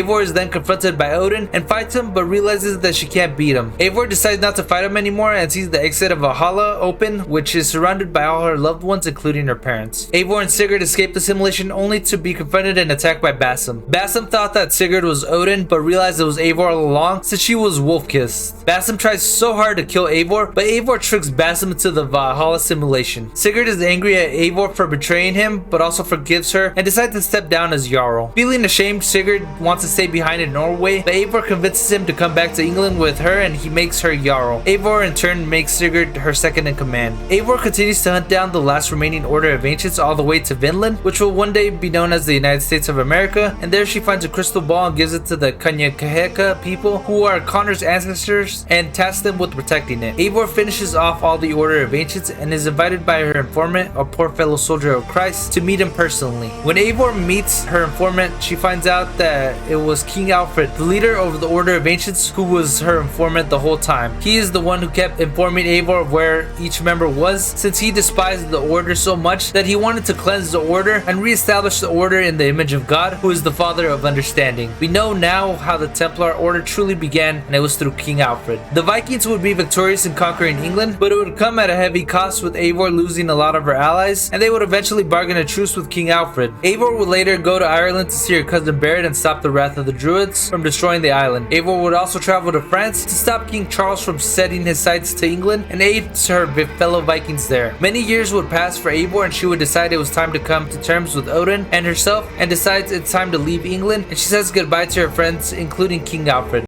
Eivor is then confronted by Odin and fights him, but realizes that she can't beat him. Eivor decides not to fight him anymore and sees the exit of Valhalla open, which is surrounded by all her loved ones, including her parents. Eivor and Sigurd escape the simulation only to be confronted and attacked by Basim. Basim thought that Sigurd was Odin, but realized it was Eivor all along since she was wolf-kissed. Basim tries so hard to kill Eivor, but Eivor tricks Basim into the Valhalla simulation. Sigurd is angry at Eivor for betraying him, but also forgives her and decides to step down as Jarl. Feeling ashamed, Sigurd wants to stay behind in Norway, but Eivor convinces him to come back to England with her and he makes her Jarl. Eivor in turn makes Sigurd her second in command. Eivor continues to hunt down the last remaining Order of Ancients all the way to Vinland, which will one day be known as the United States of America, and there she finds a crystal ball and gives it to the Kanyakaheka people, who are Connor's ancestors, and tasks them with protecting it. Eivor finishes off all the Order of Ancients and is invited by her informant, a poor fellow soldier of Christ, to meet him personally. When Eivor meets her informant, she finds out that it was King Alfred, the leader of the Order of Ancients, who was her informant the whole time. He is the one who kept informing Eivor of where each member was, since he despised the Order so much that he wanted to cleanse the Order and re-establish the Order in the image of God, who is the Father of Understanding. We know now how the Templar Order truly began, and it was through King Alfred. The Vikings would be victorious in conquering England, but it would come at a heavy cost, with Eivor losing a lot of her allies, and they would eventually bargain a truce with King Alfred. Eivor would later go to Ireland to see her cousin Barrett and stop the wrath of the Druids from destroying the island. Eivor would also travel to France to stop King Charles from setting his sights to England and aid her fellow Vikings there. Many years would pass for Eivor, and she would decide it was time to come to terms with Odin and herself, and decides it's time to leave England, and she says goodbye to her friends, including King Alfred.